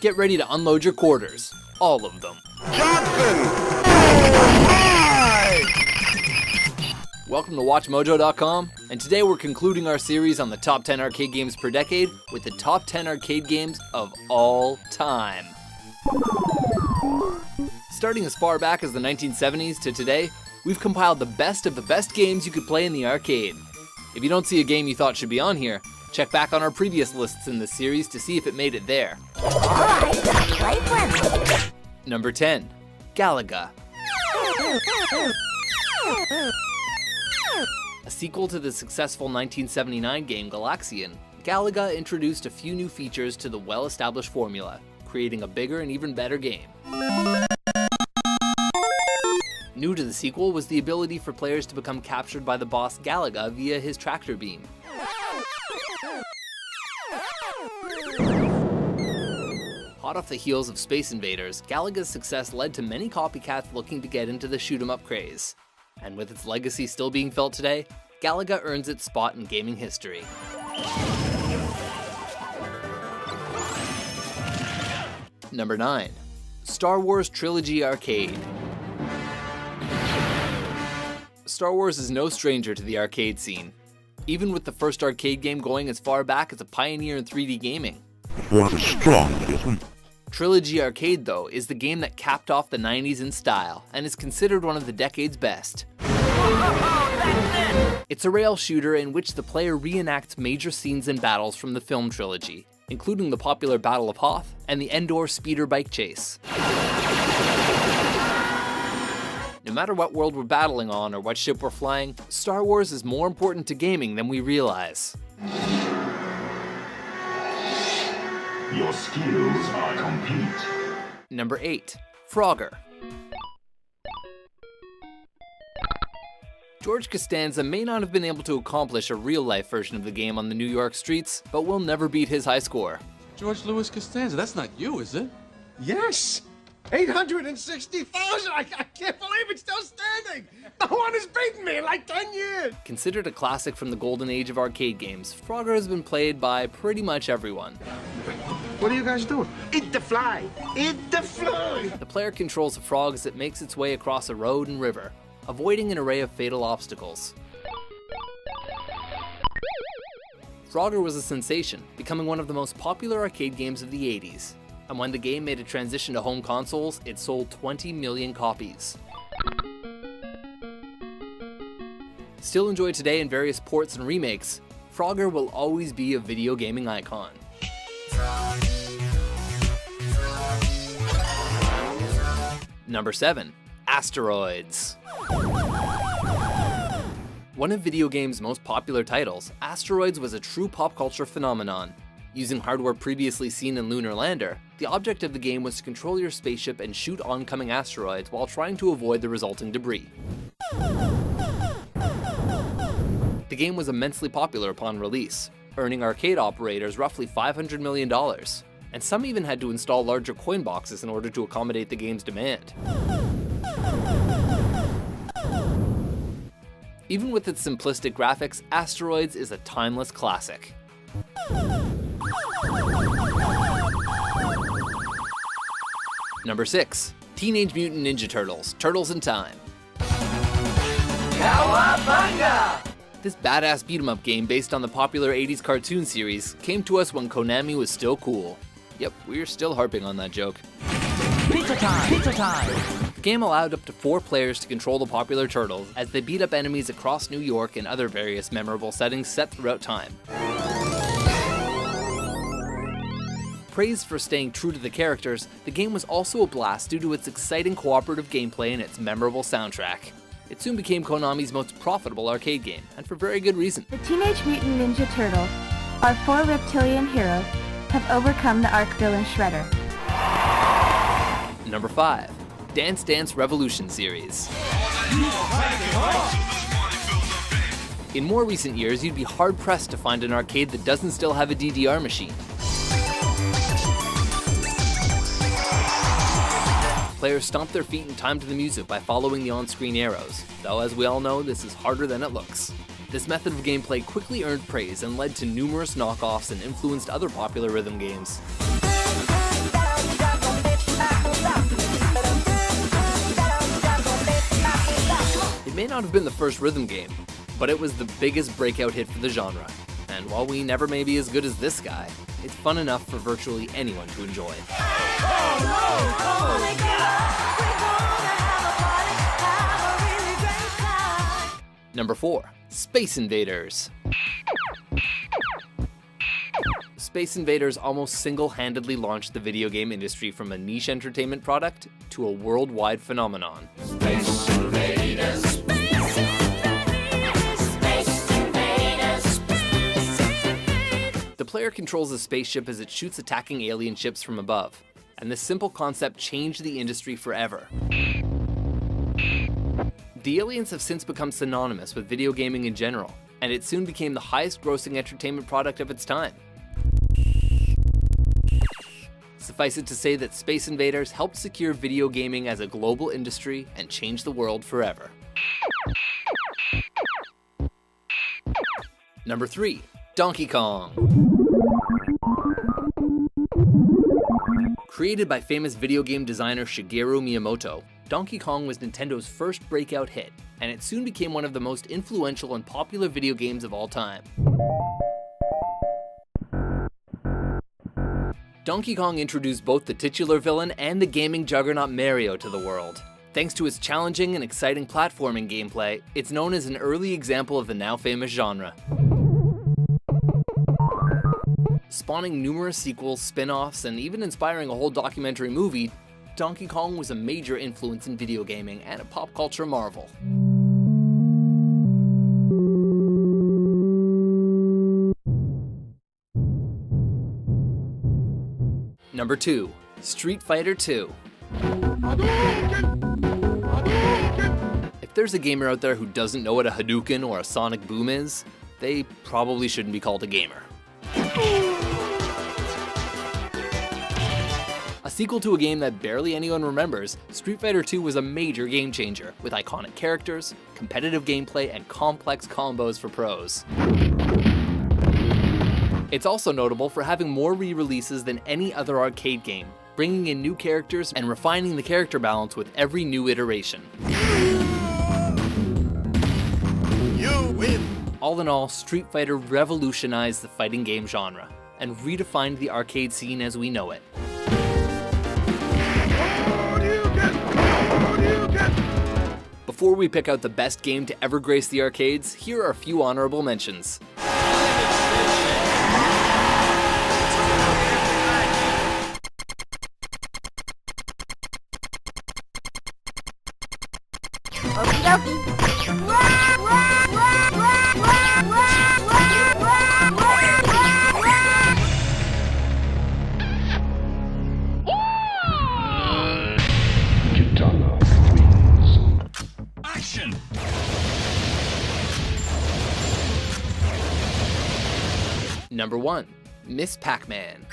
Get ready to unload your quarters. All of them. Johnson! Welcome to WatchMojo.com, and today we're concluding our series on the top 10 arcade games per decade with the top 10 arcade games of all time. Starting as far back as the 1970s to today, we've compiled the best games you could play in the arcade. If you don't see a game you thought should be on here, check back on our previous lists in this series to see if it made it there. Number 10, Galaga. A sequel to the successful 1979 game Galaxian, Galaga introduced a few new features to the well-established formula, creating a bigger and even better game. New to the sequel was the ability for players to become captured by the boss Galaga via his tractor beam. Hot off the heels of Space Invaders, Galaga's success led to many copycats looking to get into the shoot-'em-up craze. And with its legacy still being felt today, Galaga earns its spot in gaming history. Number 9, Star Wars Trilogy Arcade. Star Wars is no stranger to the arcade scene, even with the first arcade game going as far back as a pioneer in 3D gaming. Trilogy Arcade, though, is the game that capped off the 90s in style and is considered one of the decade's best. It's a rail shooter in which the player reenacts major scenes and battles from the film trilogy, including the popular Battle of Hoth and the Endor speeder bike chase. No matter what world we're battling on or what ship we're flying, Star Wars is more important to gaming than we realize. Your skills are complete. Number 8, Frogger. George Costanza may not have been able to accomplish a real-life version of the game on the New York streets, but will never beat his high score. George Louis Costanza, that's not you, is it? Yes! 860,000! I can't believe it's still standing! No one has beaten me in like 10 years! Considered a classic from the golden age of arcade games, Frogger has been played by pretty much everyone. What are you guys doing? Eat the fly! Eat the fly! The player controls a frog as it makes its way across a road and river, avoiding an array of fatal obstacles. Frogger was a sensation, becoming one of the most popular arcade games of the 80s. And when the game made a transition to home consoles, it sold 20 million copies. Still enjoyed today in various ports and remakes, Frogger will always be a video gaming icon. Number 7, Asteroids. One of video games' most popular titles, Asteroids was a true pop culture phenomenon. Using hardware previously seen in Lunar Lander, the object of the game was to control your spaceship and shoot oncoming asteroids while trying to avoid the resulting debris. The game was immensely popular upon release, earning arcade operators roughly $500 million, and some even had to install larger coin boxes in order to accommodate the game's demand. Even with its simplistic graphics, Asteroids is a timeless classic. Number 6, Teenage Mutant Ninja Turtles, Turtles in Time. Cowabunga! This badass beat-em-up game based on the popular 80s cartoon series came to us when Konami was still cool. Yep, we're still harping on that joke. Pizza time! Pizza time! The game allowed up to 4 players to control the popular turtles as they beat up enemies across New York and other various memorable settings set throughout time. Praised for staying true to the characters, the game was also a blast due to its exciting cooperative gameplay and its memorable soundtrack. It soon became Konami's most profitable arcade game, and for very good reason. The Teenage Mutant Ninja Turtles, our 4 reptilian heroes, have overcome the arch villain Shredder. Number 5, Dance Dance Revolution series. In more recent years, you'd be hard-pressed to find an arcade that doesn't still have a DDR machine. Players stomp their feet in time to the music by following the on-screen arrows, though as we all know, this is harder than it looks. This method of gameplay quickly earned praise and led to numerous knockoffs and influenced other popular rhythm games. It may not have been the first rhythm game, but it was the biggest breakout hit for the genre. And while we never may be as good as this guy, it's fun enough for virtually anyone to enjoy. Number 4. Space Invaders. Space Invaders almost single-handedly launched the video game industry from a niche entertainment product to a worldwide phenomenon. Space Invaders. Space Invaders. Space Invaders. The player controls a spaceship as it shoots attacking alien ships from above, and this simple concept changed the industry forever. The aliens have since become synonymous with video gaming in general, and it soon became the highest-grossing entertainment product of its time. Suffice it to say that Space Invaders helped secure video gaming as a global industry and change the world forever. Number 3. Donkey Kong. Created by famous video game designer Shigeru Miyamoto, Donkey Kong was Nintendo's first breakout hit, and it soon became one of the most influential and popular video games of all time. Donkey Kong introduced both the titular villain and the gaming juggernaut Mario to the world. Thanks to its challenging and exciting platforming gameplay, it's known as an early example of the now famous genre. Spawning numerous sequels, spin-offs, and even inspiring a whole documentary movie, Donkey Kong was a major influence in video gaming and a pop culture marvel. Number 2. Street Fighter II. If there's a gamer out there who doesn't know what a Hadouken or a Sonic Boom is, they probably shouldn't be called a gamer. A sequel to a game that barely anyone remembers, Street Fighter II was a major game changer, with iconic characters, competitive gameplay, and complex combos for pros. It's also notable for having more re-releases than any other arcade game, bringing in new characters and refining the character balance with every new iteration. You win! All in all, Street Fighter revolutionized the fighting game genre, and redefined the arcade scene as we know it. Before we pick out the best game to ever grace the arcades, here are a few honorable mentions. Action! Number 1. Miss Pac-Man.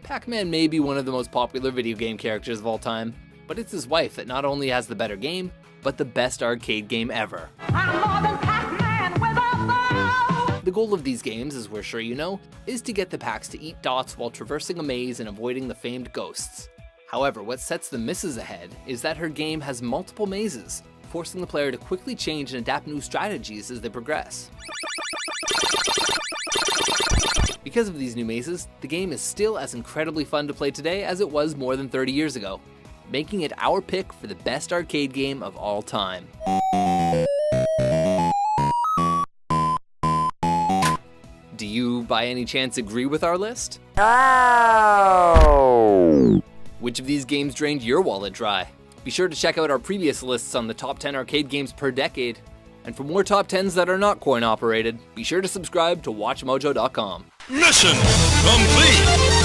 Pac-Man may be one of the most popular video game characters of all time, but it's his wife that not only has the better game, but the best arcade game ever. I'm more than Pac-Man with a bow. The goal of these games, as we're sure you know, is to get the Pacs to eat dots while traversing a maze and avoiding the famed ghosts. However, what sets the misses ahead is that her game has multiple mazes, forcing the player to quickly change and adapt new strategies as they progress. Because of these new mazes, the game is still as incredibly fun to play today as it was more than 30 years ago, making it our pick for the best arcade game of all time. Do you, by any chance, agree with our list? Oh. Which of these games drained your wallet dry? Be sure to check out our previous lists on the top 10 arcade games per decade. And for more top 10s that are not coin operated, be sure to subscribe to WatchMojo.com. Mission complete!